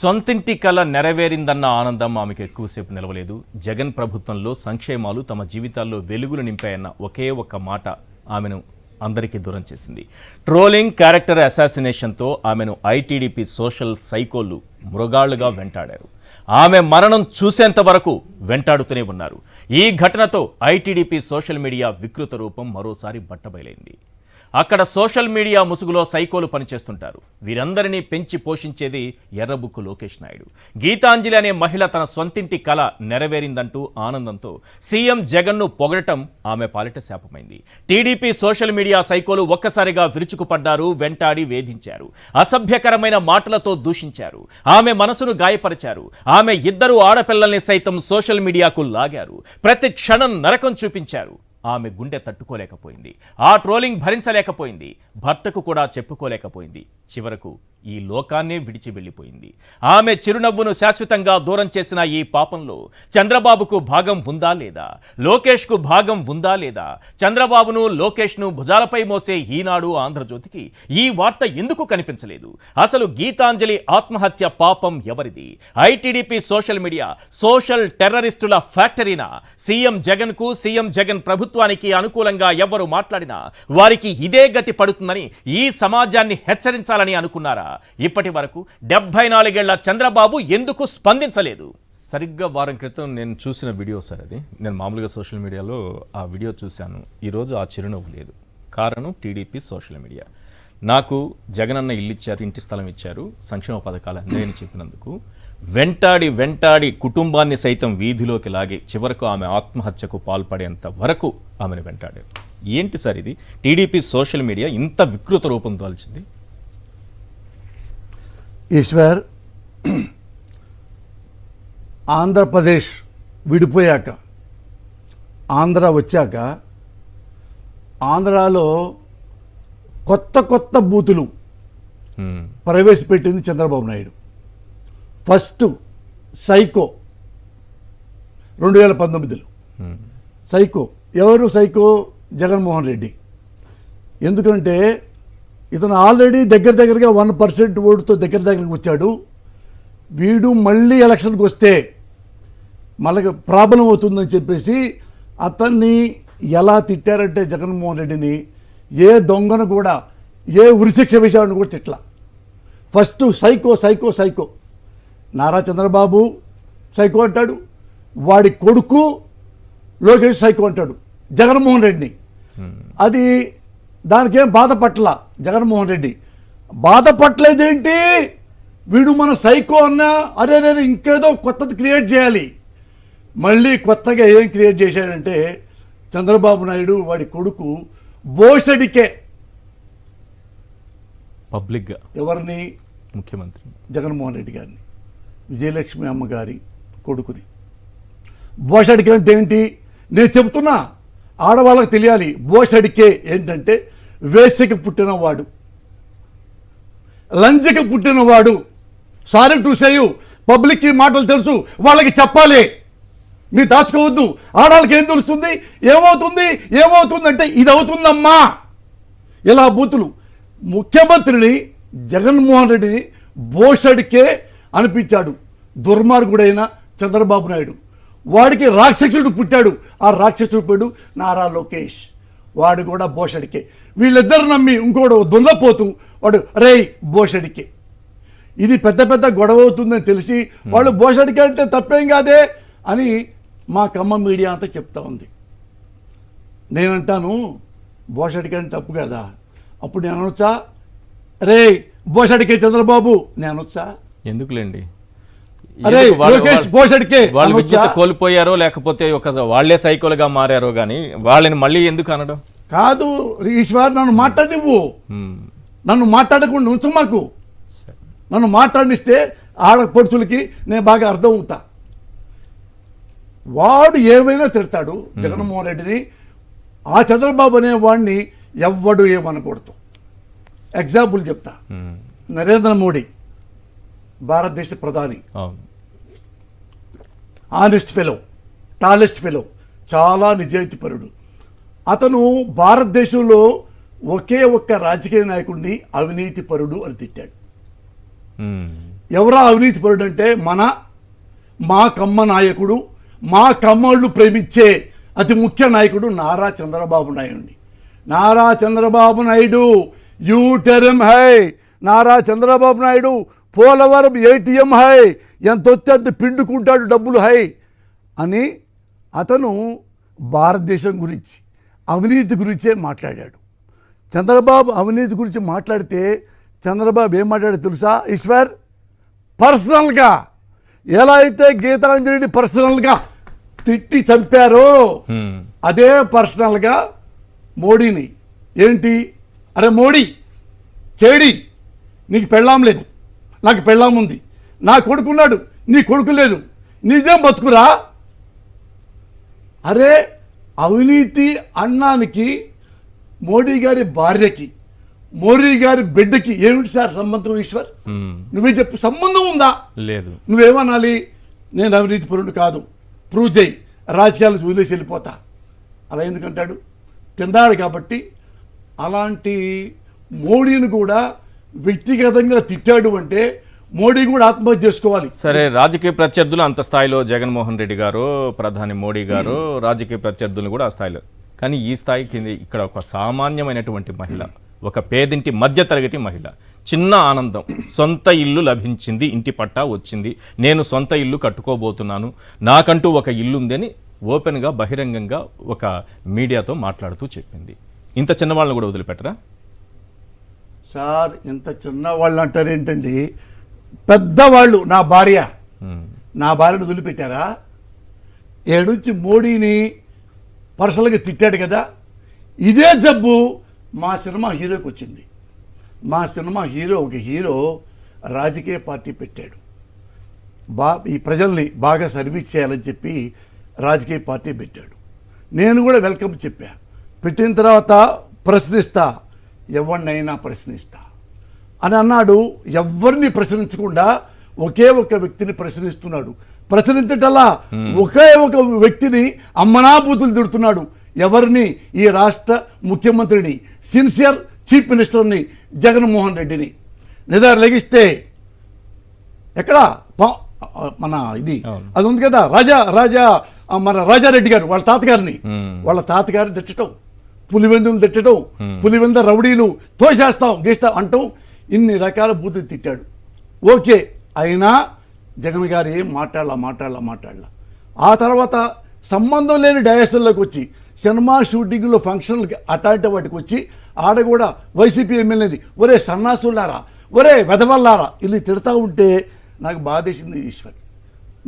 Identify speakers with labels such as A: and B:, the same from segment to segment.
A: సొంతింటి కల నెరవేరిందన్న ఆనందం ఆమెకు ఎక్కువసేపు నిలవలేదు. జగన్ ప్రభుత్వంలో సంక్షేమాలు తమ జీవితాల్లో వెలుగులు నింపాయన్న ఒకే ఒక్క మాట ఆమెను అందరికీ దూరం చేసింది. ట్రోలింగ్, క్యారెక్టర్ అసాసినేషన్తో ఆమెను ఐటీడీపీ సోషల్ సైకోలు మృగాళ్లుగా వెంటాడారు. ఆమె మరణం చూసేంత వరకు వెంటాడుతూనే ఉన్నారు. ఈ ఘటనతో ఐటీడీపీ సోషల్ మీడియా వికృత రూపం మరోసారి బట్టబయలైంది. అక్కడ సోషల్ మీడియా ముసుగులో సైకోలు పనిచేస్తుంటారు. వీరందరినీ పెంచి పోషించేది ఎర్రబుక్కు లోకేష్ నాయుడు. గీతాంజలి అనే మహిళ తన సొంతింటి కల నెరవేరిందంటూ ఆనందంతో సీఎం జగన్ను పొగడటం ఆమె పాలిట శాపమైంది. టీడీపీ సోషల్ మీడియా సైకోలు ఒక్కసారిగా విరుచుకుపడ్డారు, వెంటాడి వేధించారు, అసభ్యకరమైన మాటలతో దూషించారు, ఆమె మనసును గాయపరిచారు. ఆమె ఇద్దరు ఆడపిల్లల్ని సైతం సోషల్ మీడియాకు లాగారు. ప్రతి క్షణం నరకం చూపించారు. ఆమె గుండె తట్టుకోలేకపోయింది. ఆ ట్రోలింగ్ భరించలేకపోయింది. భర్తకు కూడా చెప్పుకోలేకపోయింది. చివరకు ఈ లోకాన్నే విడిచి వెళ్ళిపోయింది. ఆమె చిరునవ్వును శాశ్వతంగా దూరం చేసిన ఈ పాపంలో చంద్రబాబుకు భాగం ఉందా లేదా, లోకేష్కు భాగం ఉందా లేదా? చంద్రబాబును, లోకేష్ను భుజాలపై మోసే ఈనాడు, ఆంధ్రజ్యోతికి ఈ వార్త ఎందుకు కనిపించలేదు? అసలు గీతాంజలి ఆత్మహత్య పాపం ఎవరిది? ఐటీడీపీ సోషల్ మీడియా సోషల్ టెర్రరిస్టుల ఫ్యాక్టరీనా? సీఎం జగన్కు, సీఎం జగన్ ప్రభుత్వానికి అనుకూలంగా ఎవరు మాట్లాడినా వారికి ఇదే గతి పడుతుందని ఈ సమాజాన్ని హెచ్చరించాలని అనుకున్నారా? ఇప్పటి వరకు 74 ఏళ్ల చంద్రబాబు ఎందుకు స్పందించలేదు? సరిగ్గా వారం క్రితం నేను చూసిన వీడియో సార్ అది. నేను మామూలుగా సోషల్ మీడియాలో ఆ వీడియో చూశాను. ఈరోజు ఆ చిరునవ్వు లేదు. కారణం టీడీపీ సోషల్ మీడియా. నాకు జగనన్న ఇల్లు ఇచ్చారు, ఇంటి స్థలం ఇచ్చారు, సంక్షేమ పథకాలు అందేని చెప్పినందుకు వెంటాడి వెంటాడి కుటుంబాన్ని సైతం వీధిలోకి లాగి చివరకు ఆమె ఆత్మహత్యకు పాల్పడేంత వరకు ఆమెను వెంటాడారు. ఏంటి సార్ ఇది? టీడీపీ సోషల్ మీడియా ఇంత వికృత రూపం దాల్చింది.
B: ఈశ్వర్, ఆంధ్రప్రదేశ్ విడిపోయాక, ఆంధ్ర వచ్చాక ఆంధ్రాలో కొత్త కొత్త బూతులు ప్రవేశపెట్టింది చంద్రబాబు నాయుడు. ఫస్ట్ సైకో 2019లో. సైకో ఎవరు? సైకో జగన్మోహన్ రెడ్డి. ఎందుకంటే ఇతను ఆల్రెడీ దగ్గరగా 1% ఓటుతో దగ్గరికి వచ్చాడు. వీడు మళ్ళీ ఎలక్షన్కి వస్తే మనకు ప్రాబ్లం అవుతుందని చెప్పేసి అతన్ని ఎలా తిట్టారంటే జగన్మోహన్ రెడ్డిని ఏ దొంగను కూడా, ఏ ఉరిశిక్ష వేశాడని కూడా తిట్లా. First psycho psycho psycho. Nara Chandrababu psycho అంటాడు, వాడి కొడుకు లోకేష్ సైకో అంటాడు జగన్మోహన్ రెడ్డిని. అది దానికేం బాధపట్ల జగన్మోహన్ రెడ్డి. బాధపట్లేదేంటి? వీడు మన సైకో అన్నా అరే ఇంకేదో కొత్తది క్రియేట్ చేయాలి. మళ్ళీ కొత్తగా ఏం క్రియేట్ చేశాడంటే చంద్రబాబు నాయుడు వాడి కొడుకు బోషడికే
A: పబ్లిక్గా
B: ఎవరిని?
A: ముఖ్యమంత్రి
B: జగన్మోహన్ రెడ్డి గారిని, విజయలక్ష్మి అమ్మగారి కొడుకుని. బోషడికే అంటే ఏంటి? నేను చెబుతున్నా, ఆడవాళ్ళకి తెలియాలి. బోషడికే ఏంటంటే వేసకి పుట్టినవాడు, లంజకి పుట్టినవాడు. సారీ టు సే యు, పబ్లిక్కి మాటలు తెలుసు, వాళ్ళకి చెప్పాలి. మీరు దాచుకోవద్దు. ఆడవాళ్ళకి ఏం తెలుస్తుంది? ఏమవుతుంది అంటే ఇది అవుతుందమ్మా. ఇలా బూతులు. ముఖ్యమంత్రిని జగన్మోహన్ రెడ్డిని బోషడికే అనిపించాడు దుర్మార్గుడైన చంద్రబాబు నాయుడు. వాడికి రాక్షసుడు పుట్టాడు. ఆ రాక్షసుడు పేరు నారా లోకేష్. వాడు కూడా బోషడికే. వీళ్ళిద్దరు నమ్మి ఇంకోడు దొంగపోతూ వాడు రేయ్ బోషడికే. ఇది పెద్ద గొడవ అవుతుందని తెలిసి వాళ్ళు బోషడికే అంటే తప్పేం కాదే అని మా ఖమ్మం మీడియా అంతా చెప్తా ఉంది. నేనంటాను బోషడికే అంటే తప్పు కదా. అప్పుడు నేను అనొచ్చా రే బోషడికే చంద్రబాబు? నేను అనొచ్చా?
A: ఎందుకులేండి.
B: అరే లోకేష్ బోషడికే
A: వాళ్ళు విద్యుత్ కోల్పోయారో లేకపోతే వాళ్లే సైకోలుగా మారారో గానీ వాళ్ళని మళ్ళీ ఎందుకు అనడం?
B: కాదు ఈశ్వర్, నన్ను మాట్లాడివ్వు. నన్ను మాట్లాడకుండా ఉంచు. మాకు నన్ను మాట్లాడిస్తే ఆడపడుచులకి నేను బాగా అర్థం అవుతా. వాడు ఏమైనా తిడతాడు జగన్మోహన్ రెడ్డిని. ఆ చంద్రబాబు అనే వాడిని ఎవ్వడు ఏమనకూడదు. ఎగ్జాంపుల్ చెప్తా. నరేంద్ర మోడీ భారతదేశ ప్రధాని, ఆనెస్ట్ ఫెలో, టాలెస్ట్ ఫెలో, చాలా నిజాయితీపరుడు. అతను భారతదేశంలో ఒకే ఒక్క రాజకీయ నాయకుడిని అవినీతిపరుడు అని తిట్టాడు. ఎవరా అవినీతి పరుడు అంటే మా కమ్మ నాయకుడు, మా కమ్మళ్ళు ప్రేమించే అతి ముఖ్య నాయకుడు నారా చంద్రబాబు నాయుడు. నారా చంద్రబాబు నాయుడు యూ టెరమ్ హై, నారా చంద్రబాబు నాయుడు పోలవరం ఏటీఎం హై, ఎంత వస్తే అంత పిండుకుంటాడు డబ్బులు హై అని అతను భారతదేశం గురించి అవినీతి గురించే మాట్లాడాడు. చంద్రబాబు అవినీతి గురించి మాట్లాడితే చంద్రబాబు ఏం మాట్లాడాడు తెలుసా ఈశ్వర్? పర్సనల్గా ఎలా అయితే గీతాంజలిని పర్సనల్గా తిట్టి చంపారో అదే పర్సనల్గా మోడీని ఏంటి, అరే మోడీ కేడి నీకు పెళ్ళాం లేదు, నాకు పెళ్ళాం ఉంది, నా కొడుకున్నాడు నీ కొడుకు లేదు, నీదేం బతుకురా? అరే అవినీతి అన్నానికి మోడీ గారి భార్యకి మోడీ గారి బిడ్డకి ఏమిటి సార్ సంబంధం ఈశ్వర్? నువ్వే చెప్పు, సంబంధం ఉందా?
A: లేదు.
B: నువ్వేమనాలి? నేను అవినీతి పరుడు కాదు, ప్రూవ్ చేయి, రాజకీయాలు వదిలేసి వెళ్ళిపోతా. అలా ఎందుకంటాడు? తిన్నాడు కాబట్టి. అలాంటి మోడీని కూడా వ్యక్తిగతంగా తిట్టాడు అంటే మోడీ కూడా ఆత్మహత్య చేసుకోవాలి.
A: సరే, రాజకీయ ప్రత్యర్థులు అంత స్థాయిలో జగన్మోహన్ రెడ్డి గారు, ప్రధాని మోడీ గారు రాజకీయ ప్రత్యర్థులు కూడా ఆ స్థాయిలో, కానీ ఈ స్థాయికి ఇక్కడ ఒక సామాన్యమైనటువంటి మహిళ, ఒక పేదింటి మధ్యతరగతి మహిళ, చిన్న ఆనందం, సొంత ఇల్లు లభించింది, ఇంటి పట్టా వచ్చింది, నేను సొంత ఇల్లు కట్టుకోబోతున్నాను, నాకంటూ ఒక ఇల్లు ఉందని ఓపెన్గా బహిరంగంగా ఒక మీడియాతో మాట్లాడుతూ చెప్పింది. ఇంత చిన్నవాళ్ళని కూడా వదిలిపెట్టరా
B: సార్? ఇంత చిన్నవాళ్ళు అంటారేంటండి? పెద్దవాళ్ళు, నా భార్యను వదిలిపెట్టారా? ఏడుంచి మోడీని పర్సనల్గా తిట్టాడు కదా. ఇదే జబ్బు మా సినిమా హీరోకి వచ్చింది. మా సినిమా ఒక హీరో రాజకీయ పార్టీ పెట్టాడు, ఈ ప్రజల్ని బాగా సర్వీస్ చేయాలని చెప్పి రాజకీయ పార్టీ పెట్టాడు. నేను కూడా వెల్కమ్ చెప్పా. పెట్టిన తర్వాత ప్రశ్నిస్తా, ఎవరినైనా ప్రశ్నిస్తా అని అన్నాడు. ఎవరిని ప్రశ్నించకుండా ఒకే ఒక వ్యక్తిని ప్రశ్నిస్తున్నాడు. ప్రశ్నించటల్లా ఒకే ఒక వ్యక్తిని అమ్మనాభూతులు తిడుతున్నాడు. ఎవరిని? ఈ రాష్ట్ర ముఖ్యమంత్రిని, సిన్సియర్ చీఫ్ మినిస్టర్ని, జగన్మోహన్ రెడ్డిని. నిద్ర లెగిస్తే ఎక్కడ మన ఇది అది ఉంది కదా, మన రాజారెడ్డి గారు వాళ్ళ తాతగారిని తిట్టడం, పులివెందులు తిట్టడం, పులివెంద రౌడీలు తోసేస్తాం గీస్తాం అంటూ ఇన్ని రకాల బూతులు తిట్టాడు. ఓకే, అయినా జగన్ గారు ఏం మాట్లాడలా. ఆ తర్వాత సంబంధం లేని డయాస్లోకి వచ్చి సినిమా షూటింగ్లో ఫంక్షన్లకి అట్లాంటి వాటికి వచ్చి ఆడ కూడా వైసీపీ ఎమ్మెల్యేని ఒరే సన్నాసులారా, ఒరే వెధవల్లారా ఇల్లు తిడతా ఉంటే నాకు బాధేసింది. ఈశ్వర్,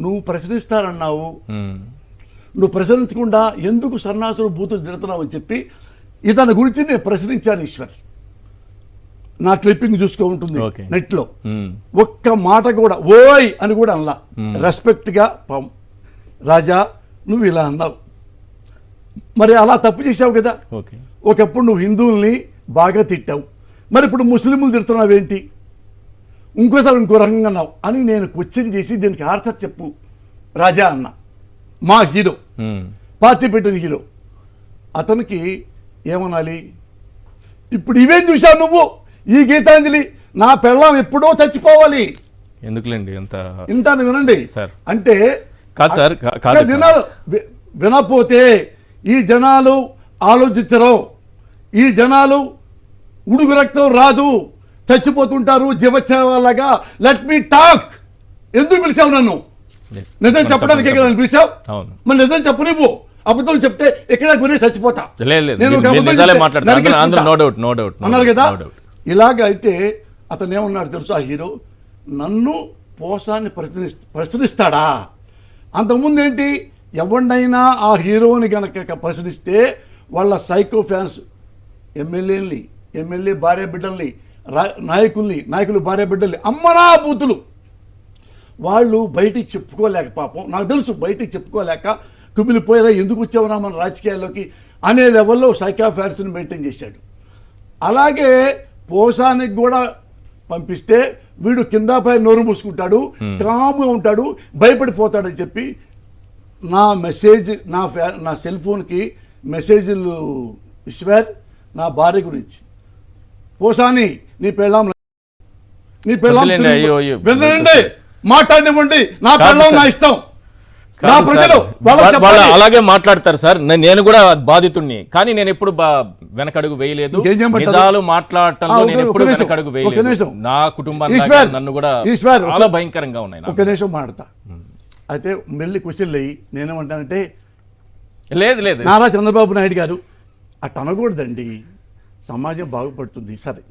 B: నువ్వు ప్రశ్నిస్తారన్నావు, నువ్వు ప్రశ్నించకుండా ఎందుకు సన్నాసులు బూతులు తిడుతున్నావు అని చెప్పి ఇతని గురించి నేను ప్రశ్నించాను. ఈశ్వర్, నా క్లిప్పింగ్ చూసుకో ఉంటుంది నెట్లో. ఒక్క మాట కూడా ఓయ్ అని కూడా అనలా. రెస్పెక్ట్గా రాజా నువ్వు ఇలా అన్నావు, మరి అలా తప్పు చేసావు కదా. ఒకప్పుడు నువ్వు హిందువుల్ని బాగా తిట్టావు, మరి ఇప్పుడు ముస్లింలు తిడుతున్నావేంటి, ఇంకోసారి ఇంకో రకంగా అన్నావు అని నేను క్వశ్చన్ చేసి దీనికి ఆన్సర్ చెప్పు రాజా అన్న. మా హీరో, పార్టీ పెట్టిన హీరో, అతనికి ఏమనాలి? ఇప్పుడు ఇవేం చూసావు నువ్వు? ఈ గీతాంజలి నా పెళ్ళాం ఎప్పుడో చచ్చిపోవాలి.
A: ఎందుకులేండి అంత
B: వింటాను, వినండి
A: సార్.
B: అంటే
A: కాదు సార్,
B: వినపోతే ఈ జనాలు ఆలోచించరు, ఈ జనాలు ఉడుగు రక్తం రాదు, చచ్చిపోతుంటారు జీవచ్ఛలాగా. Let me talk. ఎందుకు పిలిచావు నన్ను? నిజం చెప్పడానికి పిలిచావు, మరి నిజం చెప్పు. నువ్వు అబద్ధం చెప్తే ఎక్కడ గురి చచ్చిపోతా అన్నారు కదా. ఇలాగ అయితే అతను ఏమన్నాడు తెలుసు? ఆ హీరో నన్ను పోసాన్ని ప్రశ్నిస్తాడా? అంతకుముందు ఏంటి, ఎవరినైనా ఆ హీరోని కనుక ప్రశ్నిస్తే వాళ్ళ సైకో ఫ్యాన్స్ ఎమ్మెల్యే భార్య బిడ్డల్ని, నాయకులు భార్య బిడ్డల్ని అమ్మనా బూతులు వాళ్ళు బయటికి చెప్పుకోలేక, పాపం నాకు తెలుసు బయటికి చెప్పుకోలేక కుమిలిపోయేలా ఎందుకు వచ్చావురా మన రాజకీయాల్లోకి అనే లెవెల్లో సైకో ఫ్యాన్స్ని మెయింటైన్ చేశాడు. అలాగే పోసానికి కూడా పంపిస్తే వీడు కిందపై నోరు మూసుకుంటాడు, కాముగా ఉంటాడు, భయపడిపోతాడని చెప్పి నా మెసేజ్ నా సెల్ ఫోన్కి మెసేజ్లు ఈశ్వర్ నా భార్య గురించి, పోసాని నీ పెళ్ళాం నీ పిల్లం
A: వదిలేండి, అయ్యో, అయ్యో.
B: వినండి, మాట్లాడినివ్వండి. నా
A: కాదు
B: పిల్లం నా
A: సార్.
B: ఇష్టం. నా
A: కాదు
B: ప్రజలు
A: సార్.
B: వాళ్ళకి
A: వాళ్ళు
B: చెప్పాలి.
A: అలాగే మాట్లాడతారు సార్. నేను కూడా బాధితుడిని, కానీ నేను ఎప్పుడు వెనకడుగు వేయలేదు.
B: ఇంకేం చేయమంటారు?
A: నిజాలు మాట్లాడటంలో నేను ఎప్పుడు
B: ఒక నిమిషం,
A: వెనకడుగు
B: ఒక
A: వేయలేదు.
B: నిమిషం.
A: నా కుటుంబాన్ని
B: ఈశ్వర్,
A: నన్ను కూడా
B: ఈశ్వర్,
A: చాలా భయంకరంగా ఉన్నాయి నాకు.
B: ఒక నిమిషం మాడతా. అయితే మెల్లి క్వశ్చన్లు అయ్యి నేనేమంటానంటే,
A: లేదు లేదు
B: నారా చంద్రబాబు నాయుడు గారు అట్ట అనకూడదండి, సమాజం బాగుపడుతుంది. సరే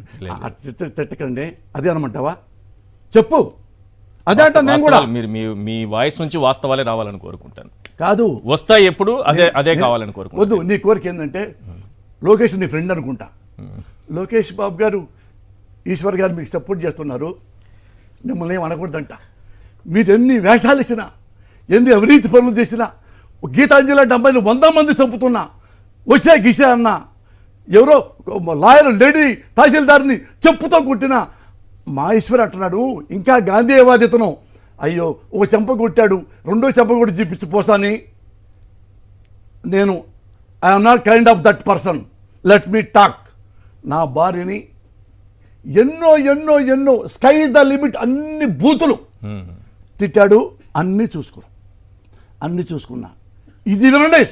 B: తిట్టకండి, అదే అనమంటావా? చెప్పు. అదే అంట నేను కూడా.
A: వాస్తవాలు మీరు మీ వాయిస్ నుంచి వాస్తవాలే రావాలని కోరుకుంటాను.
B: కాదు
A: వస్తాయి ఎప్పుడు అదే కావాలని కోరుకుంటాను.
B: వద్దు, నీ కోరిక ఏంటంటే లోకేష్ నీ ఫ్రెండ్ అనుకుంటా. లోకేష్ బాబు గారు, ఈశ్వర్ గారు మీకు సపోర్ట్ చేస్తున్నారు, మిమ్మల్ని ఏం అనకూడదంట. మీరు ఎన్ని వేషాలు వేసినా, ఎన్ని అవినీతి పనులు చేసినా, గీతాంజలి అంటే అమ్మాయిని 100 మంది చంపుతున్నా, వసే గిసే అన్నా, ఎవరో లాయర్ లేడీ తహసీల్దార్ని చెప్పుతో కొట్టినా, మా ఈశ్వర్ అంటున్నాడు ఇంకా గాంధీవాదితను. అయ్యో, ఒక చెంప కొట్టాడు, రెండో చెంప కొట్టి చూపించి పోసాని. నేను I'm not kind of that person, let me talk. నా భార్యని ఎన్నో ఎన్నో ఎన్నో స్కై ఇస్ ద లిమిట్ అన్ని బూతులు తిట్టాడు. అన్నీ చూసుకున్నా. ఇది వినండి,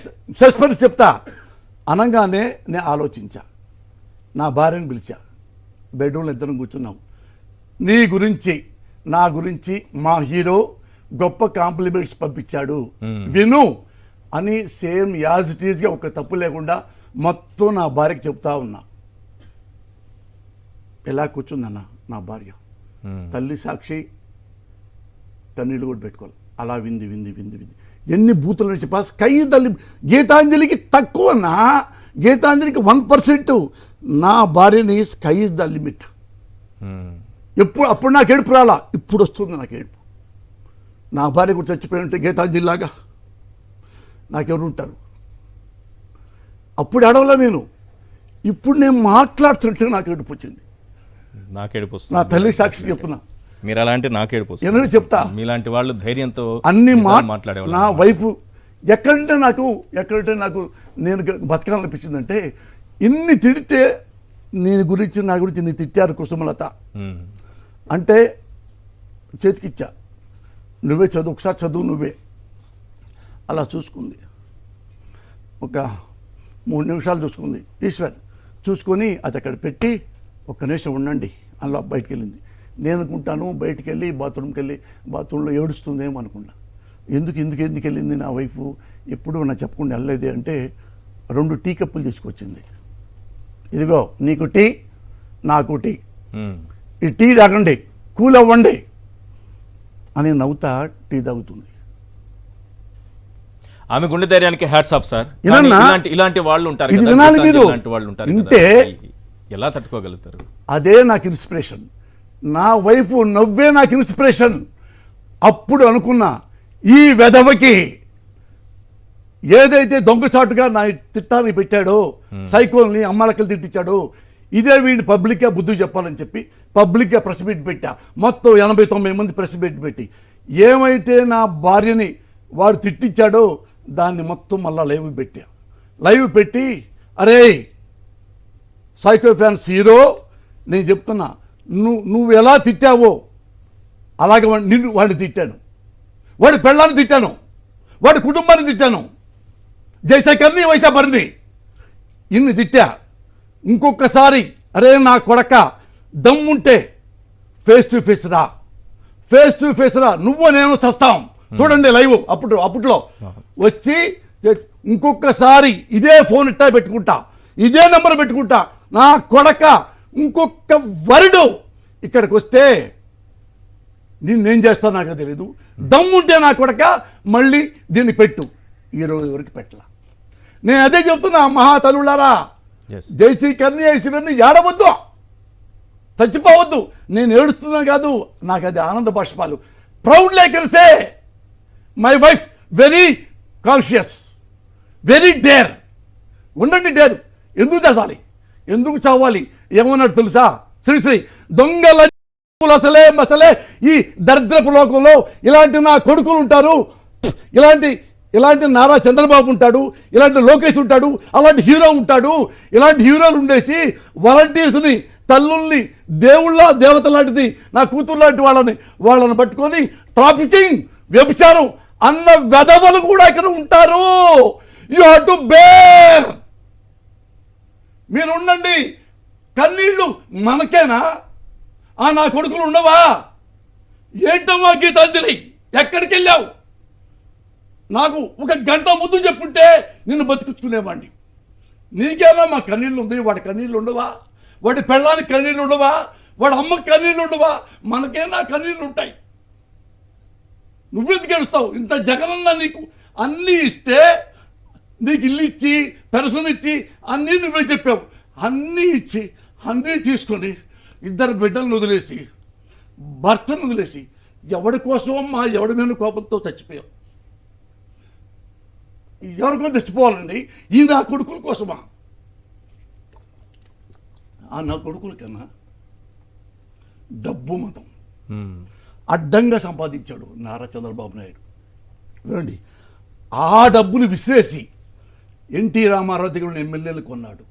B: సస్పెన్స్ చెప్తా. అనగానే నేను ఆలోచించా, నా భార్యను పిలిచా, బెడ్రూమ్లో ఇద్దరం కూర్చున్నాం. నీ గురించి, నా గురించి మా హీరో గొప్ప కాంప్లిమెంట్స్ పంపించాడు, విను అని సేమ్ యాజ్ ఇట్ ఈస్గా ఒక తప్పు లేకుండా మొత్తం నా భార్యకి చెప్తా ఉన్నా. ఎలా కూర్చుందన్న నా భార్య, తల్లి సాక్షి, కన్నీళ్ళు కూడా పెట్టుకోవాలి. అలా వింది. ఎన్ని బూతులు చెప్పా. స్కై తల్లి గీతాంజలికి తక్కువన్నా, గీతాంజలికి 1%. నా భార్యని స్కై ఇస్ ద లిమిట్. అప్పుడు నాకు ఏడుపు రాలా, ఇప్పుడు వస్తుంది నాకు ఏడుపు. నా భార్య కూడా చచ్చిపోయి ఉంటే గీతాంజలిలాగా నాకెవరు ఉంటారు? అప్పుడు అడవలా నేను, ఇప్పుడు నేను మాట్లాడుతుంటే నాకు ఏడుపు వచ్చింది. నా తల్లి సాక్షి చెప్తున్నా.
A: మీరు అలాంటి నాకేడుపు వస్తుంది.
B: ఎన్నడూ చెప్తా.
A: మీలాంటి వాళ్ళు ధైర్యంతో
B: అన్ని
A: మాట్లాడేవాళ్ళు.
B: నా వైఫ్ ఎక్కడంటే నాకు నేను బతకాలనిపించిందంటే, ఇన్ని తిడితే నా గురించి నీ తిట్టారు కుసుమలత అంటే చేతికిచ్చా, నువ్వే చదువు, ఒకసారి చదువు నువ్వే. అలా చూసుకుంది, ఒక 3 నిమిషాలు చూసుకుంది. ఈశ్వర్ చూసుకొని అది అక్కడ పెట్టి, ఒక్క నిమిషం ఉండండి అలా బయటికి వెళ్ళింది. నేను అనుకుంటాను బయటికి వెళ్ళి బాత్రూంలో ఏడుస్తుందేమో అనుకున్నా. ఎందుకు వెళ్ళింది నా వైఫ్, ఎప్పుడు నా చెప్పకుండా వెళ్ళలేదే అంటే, 2 టీ కప్పులు తీసుకొచ్చింది. ఇదిగో నీకు టీ, నాకు టీ, ఈ టీ తాగండి, కూల్ అవ్వండి అని నవ్వుతా టీ తాగుతుంది.
A: ఆమె గుండె ధైర్యానికి హ్యాట్స్ ఆఫ్ సార్. ఇలాంటి వాళ్ళు ఉంటారు,
B: ఇది వినాలి మీరు.
A: ఇలాంటి వాళ్ళు ఉంటారు,
B: ఇంటే
A: ఎలా తట్టుకోగలుగుతారు?
B: అదే నాకు ఇన్స్పిరేషన్. నా వైఫ్ నవ్వే నాకు ఇన్స్పిరేషన్. అప్పుడు అనుకున్నా, ఈ వెధవకి ఏదైతే దొంగచాటుగా నా తిట్టాన్ని పెట్టాడో, సైకోల్ని అమ్మాలకలు తిట్టించాడో, ఇదే వీడిని పబ్లిక్గా బుద్ధి చెప్పాలని చెప్పి పబ్లిక్గా ప్రెస్ మీట్ పెట్టా. మొత్తం 89 మంది ప్రెస్ మీట్ పెట్టి, ఏమైతే నా భార్యని వాడు తిట్టించాడో దాన్ని మొత్తం మళ్ళీ లైవ్ పెట్టి అరే సైకో ఫ్యాన్స్ హీరో, నేను చెప్తున్నా, నువ్వు ఎలా తిట్టావో అలాగే వాడిని తిట్టాను, వాడి పెళ్ళాన్ని తిట్టాను, వాడి కుటుంబాన్ని తిట్టాను, జైశకర్ని వైసా బర్ని ఇన్ని తిట్టా. ఇంకొకసారి అరే నా కొడక దమ్ముంటే ఫేస్ టు ఫేస్ రా, నువ్వు నేను చస్తాం. చూడండి లైవ్ అప్పట్లో వచ్చి, ఇంకొకసారి ఇదే ఫోన్ ఇట్టా పెట్టుకుంటా, ఇదే నెంబర్ పెట్టుకుంటా, నా కొడక ఇంకొక వర్డు ఇక్కడికి వస్తే నేనేం చేస్తాను నాకు తెలీదు, దమ్ముంటే నా కొడక మళ్ళీ దీన్ని పెట్టు. ఈ రోజు వరకు పెట్టలా. నేను అదే చెప్తున్నా, మహాతలులారా, జైసీ కర్ణి ఐసీవన్నీ ఏడవద్దు, చచ్చిపోవద్దు. నేను ఏడుస్తున్నా కాదు, నాకు అది ఆనంద బాష్పాలు. ప్రౌడ్ లైకర్సే my wife very conscious, very dare. ఉండండి డేర్. ఎందుకు చేసాలి, ఎందుకు చావాలి? ఏమన్నాడు తెలుసా శ్రీశ్రీ, దొంగల అసలే ఈ దరిద్రపు లోకంలో ఇలాంటి నా కొడుకులు ఉంటారు, ఇలాంటి నారా చంద్రబాబు ఉంటాడు, ఇలాంటి లోకేష్ ఉంటాడు, అలాంటి హీరో ఉంటాడు. ఇలాంటి హీరోలు ఉండేసి వాలంటీర్స్ని తల్లుల్ని దేవుళ్ళ దేవత లాంటిది నా కూతురు లాంటి వాళ్ళని పట్టుకొని ట్రాఫికింగ్ వ్యభిచారం అన్న వెధవలు కూడా ఇక్కడ ఉంటారు. You have to bear. మీరు ఉండండి. కన్నీళ్ళు మనకేనా? నా కొడుకులు ఉండవా? ఏంటమ్మా గీతాంజలి, ఎక్కడికి వెళ్ళావు? నాకు ఒక గంట ముందు చెప్పుంటే నిన్ను బతికించుకునేవాడిని. నీకేనా మా కన్నీళ్ళు ఉంది? వాడి కన్నీళ్ళు ఉండవా? వాడి పెళ్ళానికి కన్నీళ్ళు ఉండవా? వాడి అమ్మకి కన్నీళ్ళు ఉండవా? మనకేనా కన్నీళ్ళు ఉంటాయి? నువ్వెందుకు ఏడుస్తావు? ఇంత జగనన్న నీకు అన్నీ ఇస్తే, నీకు ఇల్లు ఇచ్చి పెన్షన్ ఇచ్చి అన్నీ నువ్వే చెప్పావు. అన్నీ ఇచ్చి అన్నీ తీసుకొని 2 బిడ్డలను వదిలేసి భర్తను వదిలేసి ఎవడి కోసమమ్మా, ఎవడి మీద కోపంతో చచ్చిపోయావు? ఎవరికో చచ్చిపోవాలండి? ఈ నా కొడుకుల కోసమా? నా కొడుకుల కన్నా డబ్బు మతం అడ్డంగా సంపాదించాడు నారా చంద్రబాబు నాయుడు. చూడండి, ఆ డబ్బులు విసిరేసి ఎన్టీ రామారావు దగ్గర ఉన్న ఎమ్మెల్యేలు కొన్నాడు.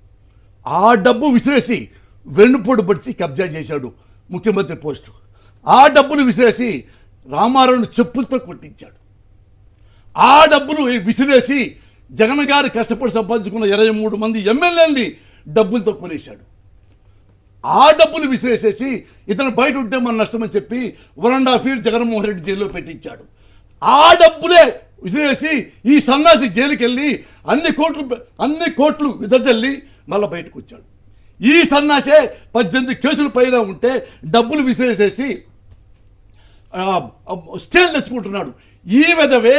B: ఆ డబ్బు విసిరేసి వెన్నుపోటు పడిచి కబ్జా చేశాడు ముఖ్యమంత్రి పోస్టు. ఆ డబ్బులు విసిరేసి రామారావును చెప్పులతో కొట్టించాడు. ఆ డబ్బులు విసిరేసి జగన్ గారు కష్టపడి సంపాదించుకున్న 23 మంది ఎమ్మెల్యేలని డబ్బులతో కొనేశాడు. ఆ డబ్బులు విసిరేసేసి ఇతను బయట ఉంటే మన నష్టమని చెప్పి 1.5 years జగన్మోహన్ రెడ్డి జైల్లో పెట్టించాడు. ఆ డబ్బులే విసిరేసి ఈ సన్నాసి జైలుకి వెళ్ళి అన్ని కోట్లు విదజల్లి మళ్ళీ బయటకు వచ్చాడు. ఈ సన్నాసే 18 కేసుల పైన ఉంటే డబ్బులు విసిరేసేసి స్టేలు తెచ్చుకుంటున్నాడు. ఈ విధవే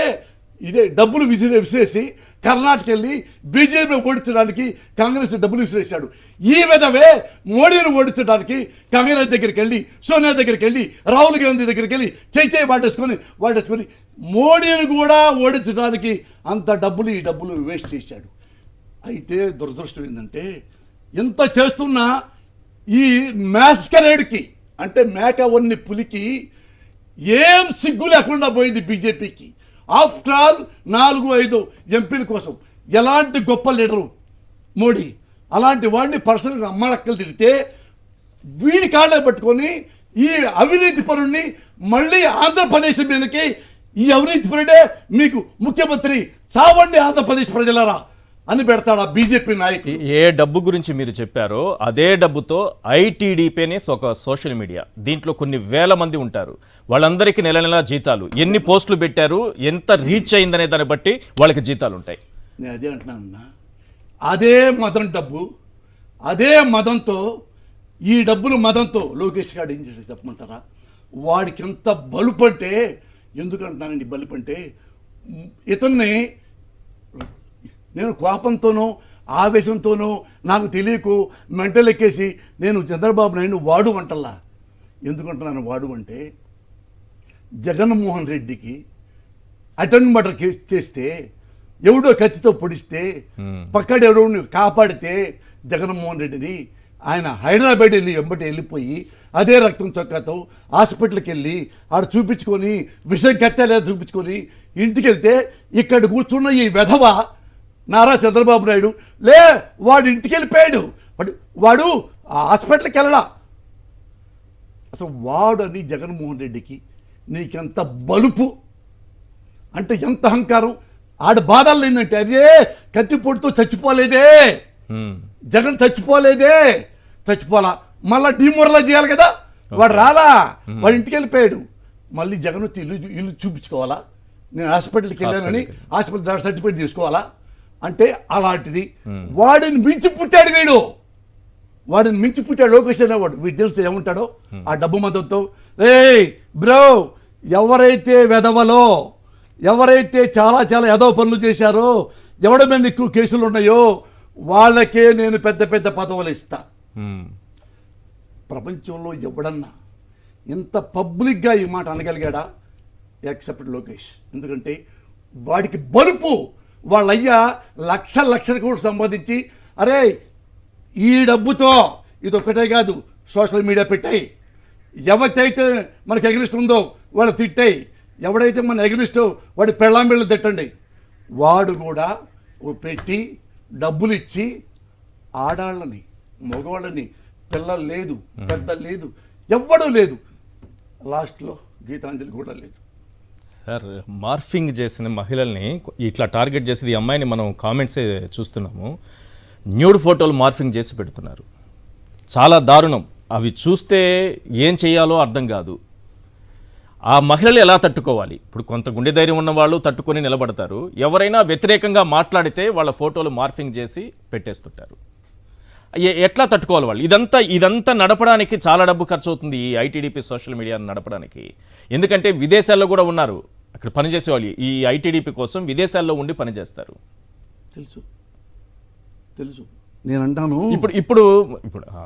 B: ఇదే డబ్బులు విసిరేసి కర్ణాటక వెళ్ళి బీజేపీ ఓడించడానికి కాంగ్రెస్ డబ్బులు విసిరేశాడు. ఈ విధవే మోడీని ఓడించడానికి కాంగ్రెస్ దగ్గరికి వెళ్ళి, సోనియా దగ్గరికి వెళ్ళి, రాహుల్ గాంధీ దగ్గరికి వెళ్ళి చేయి వాటేసుకొని మోడీని కూడా ఓడించడానికి అంత డబ్బులు ఈ డబ్బులు వేస్ట్ చేశాడు. అయితే దురదృష్టం ఏంటంటే, ఇంత చేస్తున్నా ఈ మ్యాస్కరేడ్కి అంటే మేకవన్ని పులికి ఏం సిగ్గు లేకుండా పోయింది బీజేపీకి. ఆఫ్టర్ ఆల్ 4-5 ఎంపీల కోసం ఎలాంటి గొప్ప లీడరు మోడీ, అలాంటి వాడిని పర్సనల్గా అమ్మలక్కలు తిరిగితే వీడి కాళ్ళే పట్టుకొని ఈ అవినీతి పరుణ్ణి మళ్ళీ ఆంధ్రప్రదేశ్ మీదకి, ఈ అవినీతి పరుడే మీకు ముఖ్యమంత్రి, చావండి ఆంధ్రప్రదేశ్ ప్రజలారా అని పెడతాడు ఆ బీజేపీ నాయకుడు.
A: ఏ డబ్బు గురించి మీరు చెప్పారో అదే డబ్బుతో ఐటీడీపీ ఒక సోషల్ మీడియా, దీంట్లో కొన్ని వేల మంది ఉంటారు. వాళ్ళందరికీ నెల నెల జీతాలు, ఎన్ని పోస్టులు పెట్టారు, ఎంత రీచ్ అయిందనే దాన్ని బట్టి వాళ్ళకి జీతాలు ఉంటాయి.
B: నేను అదే అంటున్నానన్నా, అదే మదం డబ్బు, అదే మదంతో ఈ డబ్బులు మదంతో లోకేష్ గారు ఏం చేసి చెప్పమంటారా? వాడికి ఎంత బలుపంటే, ఎందుకంటున్నానండి బలుపంటే, ఇతన్ని నేను కోపంతోనో ఆవేశంతోనో నాకు తెలియకు మెంటల్ ఎక్కేసి నేను చంద్రబాబు నాయుడు వాడు అంటల్లా. ఎందుకంటున్నాను వాడు అంటే, జగన్మోహన్ రెడ్డికి అటెండ్ మర్డర్ కేసు చేస్తే, ఎవడో కత్తితో పొడిస్తే, పక్కడు ఎవడో కాపాడితే జగన్మోహన్ రెడ్డిని ఆయన హైదరాబాద్ వెళ్ళిపోయి అదే రక్తం చొక్కాతో హాస్పిటల్కి వెళ్ళి ఆడ చూపించుకొని విషయం కట్టేలా చూపించుకొని ఇంటికి వెళ్తే, ఇక్కడ కూర్చున్న ఈ వెధవ నారా చంద్రబాబు నాయుడు వాడు ఇంటికి వెళ్ళిపోయాడు, వాడు హాస్పిటల్కి వెళ్ళడా. అసలు వాడు అని జగన్మోహన్ రెడ్డికి నీకెంత బలుపు అంటే, ఎంత అహంకారం. ఆడ బాధలు ఏంటంటే, అదే కత్తిపొడితో చచ్చిపోలేదే జగన్, చచ్చిపోలా, మళ్ళీ డిమోరలైజ్ చేయాలి కదా. వాడు రాలా, వాడు ఇంటికి వెళ్ళిపోయాడు. మళ్ళీ జగన్ వచ్చి ఇల్లు చూపించుకోవాలా, నేను హాస్పిటల్కి వెళ్ళానని హాస్పిటల్ సర్టిఫికేట్ తీసుకోవాలా అంటే అలాంటిది. వాడిని మించి పుట్టాడు వీడు, వాడిని మించి పుట్టాడు లోకేష్ అనేవాడు. వీడు తెలిసి ఏముంటాడో ఆ డబ్బు మద్దతుతో. బ్రో, ఎవరైతే వెధవలో, ఎవరైతే చాలా చాలా ఎదవ పనులు చేశారో, ఎవడి మీద ఎక్కువ కేసులు ఉన్నాయో వాళ్ళకే నేను పెద్ద పెద్ద పదవులు ఇస్తా. ప్రపంచంలో ఎవడన్నా ఇంత పబ్లిక్గా ఈ మాట అనగలిగాడా? ఎక్సెప్ట్ లోకేష్. ఎందుకంటే వాడికి బలుపు. వాళ్ళయ్యా లక్షల కూడా సంపాదించి, అరే ఈ డబ్బుతో ఇది ఒక్కటే కాదు, సోషల్ మీడియా పెట్టాయి, ఎవరైతే మనకు ఎగనిస్ట్ ఉందో వాళ్ళు తిట్టాయి, ఎవడైతే మన ఎగనిస్టో వాడి పెళ్ళాంబిళ్ళు తిట్టండి. వాడు కూడా పెట్టి డబ్బులు ఇచ్చి ఆడాళ్ళని మగవాళ్ళని పిల్ల లేదు, పెద్ద లేదు, ఎవ్వడూ లేదు. లాస్ట్లో గీతాంజలి కూడా లేదు.
A: సార్, మార్ఫింగ్ చేసిన మహిళల్ని ఇట్లా టార్గెట్ చేసేది ఈ అమ్మాయిని మనం కామెంట్సే చూస్తున్నాము. న్యూడ్ ఫోటోలు మార్ఫింగ్ చేసి పెడుతున్నారు. చాలా దారుణం. అవి చూస్తే ఏం చేయాలో అర్థం కాదు. ఆ మహిళలు ఎలా తట్టుకోవాలి? ఇప్పుడు కొంత గుండె ధైర్యం ఉన్న వాళ్ళు తట్టుకొని నిలబడతారు. ఎవరైనా వ్యతిరేకంగా మాట్లాడితే వాళ్ళ ఫోటోలు మార్ఫింగ్ చేసి పెట్టేస్తుంటారు. ఎట్లా తట్టుకోవాలి వాళ్ళు? ఇదంతా నడపడానికి చాలా డబ్బు ఖర్చు అవుతుంది ఈ ఐటీడీపీ సోషల్ మీడియాను నడపడానికి. ఎందుకంటే విదేశాల్లో కూడా ఉన్నారు అక్కడ పనిచేసే వాళ్ళు. ఈ ఐటీడీపీ కోసం విదేశాల్లో ఉండి పనిచేస్తారు.
B: తెలుసు నేను అంటాను.
A: ఇప్పుడు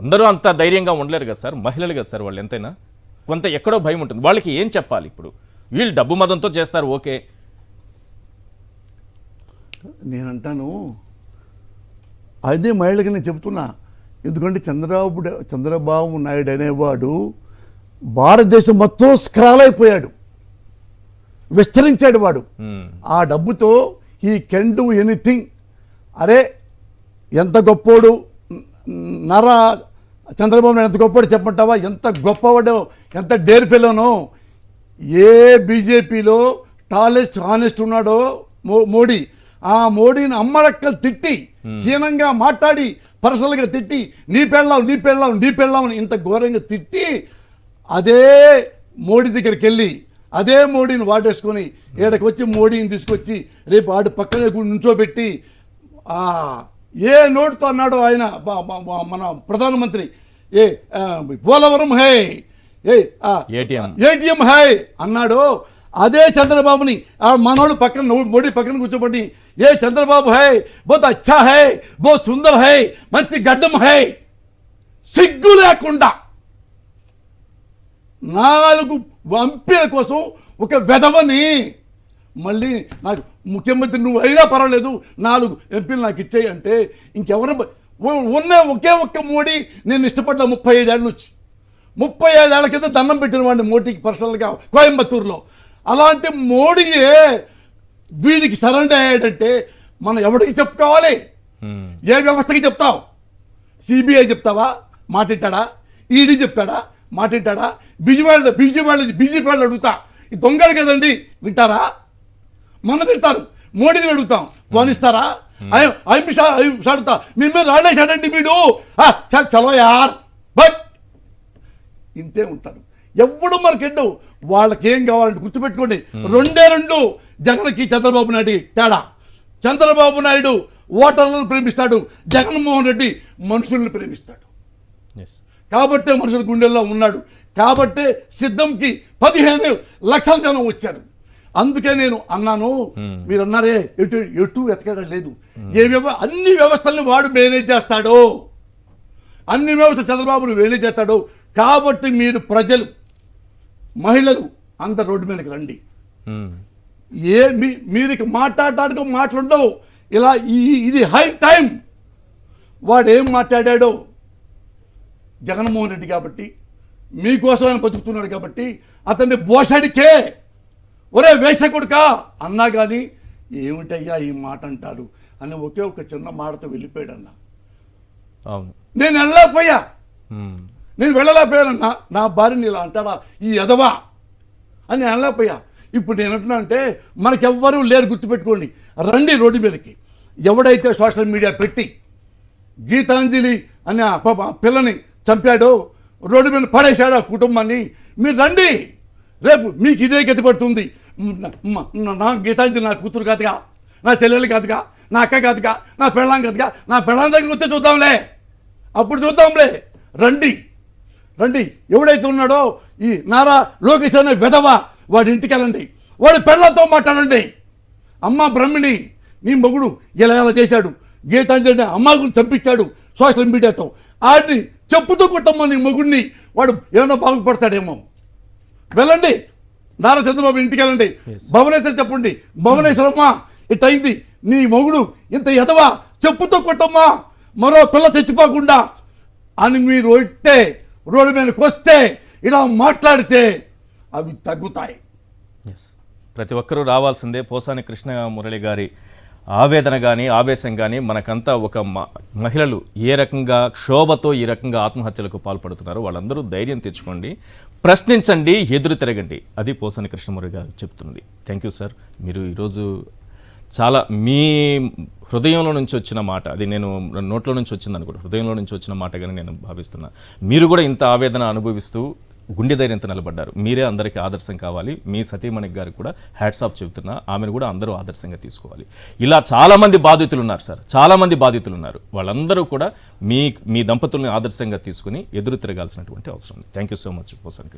A: అందరూ అంత ధైర్యంగా ఉండలేరు కదా సార్. మహిళలు కదా సార్ వాళ్ళు. ఎంతైనా కొంత ఎక్కడో భయం ఉంటుంది. వాళ్ళకి ఏం చెప్పాలి? ఇప్పుడు వీళ్ళు డబ్బు మదంతో చేస్తారు, ఓకే.
B: నేనంటాను అదే మహిళకి నేను చెబుతున్నా. ఎందుకంటే చంద్రబాబు నాయుడు అనేవాడు భారతదేశం మొత్తం స్క్రాల్ అయిపోయాడు, విస్తరించాడు వాడు. ఆ డబ్బుతో హీ కెన్ డూ ఎనీథింగ్. అరే ఎంత గొప్పోడు చంద్రబాబు నాయుడు, ఎంత గొప్పవాడు చెప్పంటావా? ఎంత గొప్పవాడో, ఎంత డేర్ ఫెలోనో. ఏ బీజేపీలో టాలెస్ట్ హానెస్ట్ ఉన్నాడో మోడీ, ఆ మోడీని అమ్మడక్కలు తిట్టి, హీనంగా మాట్లాడి, పర్సనల్గా తిట్టి, నీ పెళ్ళాం ఇంత ఘోరంగా తిట్టి, అదే మోడీ దగ్గరికి వెళ్ళి అదే మోడీని వాడేసుకొని ఈడకి వచ్చి మోడీని తీసుకొచ్చి రేపు ఆడు పక్కన నుంచోబెట్టి ఏ నోటుతో అన్నాడో ఆయన మన ప్రధానమంత్రి, ఏ పోలవరం హై, ఏటీఎం హై అన్నాడు. అదే చంద్రబాబుని మనోడు పక్కన మోడీ పక్కన కూర్చోబడి, ఏ చంద్రబాబు హై, బహుత్ అచ్చా హై, బహుత్ సుందర్ హై, మంచి గడ్డం హై. సిగ్గు లేకుండా 4 ఎంపీల కోసం ఒక వెధవని, మళ్ళీ నాకు ముఖ్యమంత్రి నువ్వు అయినా పర్వాలేదు 4 ఎంపీలు నాకు ఇచ్చేయి అంటే ఇంకెవరు ఉన్న ఒకే ఒక్క మోడీ నేను ఇష్టపడ్డా 35 ఏళ్ళ నుంచి. 35 ఏళ్ల కింద దండం పెట్టిన వాడిని మోడీకి పర్సనల్గా కోయంబత్తూరులో. అలాంటి మోడీయే వీడికి సరెండర్ అయ్యాడంటే మనం ఎవరికి చెప్పుకోవాలి? ఏ వ్యవస్థకి చెప్తావు? సిబిఐ చెప్తావా? మాటింటాడా? ఈడీ చెప్తాడా? మాటింటాడా? బీజేపీ వాళ్ళు అడుగుతా, ఈ దొంగలు కదండి వింటారా? మన తింటారు, మోడీని అడుగుతాం, పోనిస్తారా? అడుగుతా, మీ మీద రాడేశాడండి వీడు, చలో యార్, బట్ ఇంతే ఉంటారు. ఎప్పుడు మనకెండు వాళ్ళకేం కావాలంటే గుర్తుపెట్టుకోండి, 2 జగన్కి చంద్రబాబు నాయుడు తేడా. చంద్రబాబు నాయుడు ఓటర్లను ప్రేమిస్తాడు, జగన్మోహన్ రెడ్డి మనుషుల్ని ప్రేమిస్తాడు. కాబట్టే మనుషుల గుండెల్లో ఉన్నాడు. కాబట్టే సిద్ధంకి 15 లక్షల జనం వచ్చారు. అందుకే నేను అన్నాను, మీరు అన్నారే ఎటు ఎతకడం లేదు. అన్ని వ్యవస్థల్ని వాడు మేనేజ్ చేస్తాడు, అన్ని వ్యవస్థ చంద్రబాబును మేనేజ్ చేస్తాడు. కాబట్టి మీరు ప్రజలు, మహిళలు అంత రోడ్డు మీదకి రండి. మీరు మాట్లాడటానికి మాటలుండవు. ఇలా ఇది హై టైం. వాడు ఏం మాట్లాడాడో, జగన్మోహన్ రెడ్డి కాబట్టి, మీకోసం ఆయన బతుకుతున్నాడు కాబట్టి అతన్ని బోషడికే ఒరే వేషకుడుకా అన్నా కానీ ఏమిటయ్యా ఈ మాట అంటారు అని ఒకే ఒక చిన్న మాటతో వెళ్ళిపోయాడన్నా. నేను వెళ్ళలేకపోయానన్నా. నా భార్యని ఇలా అంటాడా ఈ ఎదవా అని వెళ్ళలేకపోయా. ఇప్పుడు నేను అంటున్నా అంటే మనకెవ్వరూ లేరు, గుర్తుపెట్టుకోండి. రండి రోడ్డు మీదకి. ఎవడైతే సోషల్ మీడియా పెట్టి గీతాంజలి అని ఆ పిల్లని చంపాడో, రోడ్డు మీద పడేశాడు ఆ కుటుంబాన్ని, మీరు రండి. రేపు మీకు ఇదే గతి పడుతుంది. నా గీతాంజలి నా కూతురు కాదుగా, నా చెల్లెలు కాదుగా, నా అక్క కాదుగా, నా పెళ్ళాం కాదుగా, నా పెళ్ళాం దగ్గరికి వస్తే చూద్దాంలే, అప్పుడు చూద్దాంలే. రండి. ఎవడైతే ఉన్నాడో ఈ నారా లోకేష్ అనే వెధవ, వాడి ఇంటికి వెళ్ళండి, వాడి పెళ్ళంతో మాట్లాడండి. అమ్మ బ్రహ్మిణి, నీ మొగుడు ఇలా చేశాడు, గీతాంజలి అమ్మాయిని చంపించాడు సోషల్ మీడియాతో, ఆడిని చెప్పుతూ కొట్టమ్మా నీ మొగుడిని, వాడు ఏమైనా బాగుపడతాడేమో. వెళ్ళండి, నారా చంద్రబాబు ఇంటికి వెళ్ళండి. భువనేశ్వర్ చెప్పండి, భువనేశ్వరమ్మ ఇట్టయింది, నీ మొగుడు ఇంత ఎదవా, చెప్పుతూ కొట్టమ్మా, మరో పిల్ల తెచ్చిపోకుండా అని మీరు ఇట్టే రోడ్డు మీదకి వస్తే, ఇలా మాట్లాడితే అవి తగ్గుతాయి.
A: ప్రతి ఒక్కరూ రావాల్సిందే. పోసాని కృష్ణ మురళి గారి ఆవేదన కానీ ఆవేశం కానీ మనకంతా ఒక మహిళలు ఏ రకంగా క్షోభతో ఈ రకంగా ఆత్మహత్యలకు పాల్పడుతున్నారో వాళ్ళందరూ ధైర్యం తెచ్చుకోండి, ప్రశ్నించండి, ఎదురు తిరగండి. అది పోసాని కృష్ణమురళి గారు చెప్తుంది. Thank you sir. మీరు ఈరోజు చాలా మీ హృదయంలో నుంచి వచ్చిన మాట, అది నేను నోట్లో నుంచి వచ్చింది అనుకుంటా, హృదయంలో నుంచి వచ్చిన మాటగానే నేను భావిస్తున్నా. మీరు కూడా ఇంత ఆవేదన అనుభవిస్తూ గుండె ధైర్యంతో నిలబడ్డారు. మీరే అందరికీ ఆదర్శం కావాలి. మీ సతీమణి గారికి కూడా హ్యాట్స్ ఆఫ్ చెబుతున్నా. ఆమెను కూడా అందరూ ఆదర్శంగా తీసుకోవాలి. ఇలా చాలామంది బాధితులు ఉన్నారు సార్, చాలామంది బాధితులు ఉన్నారు. వాళ్ళందరూ కూడా మీ దంపతుల్ని ఆదర్శంగా తీసుకుని ఎదురు తిరగాల్సినటువంటి అవసరం ఉంది. Thank you so much Posani Krishna.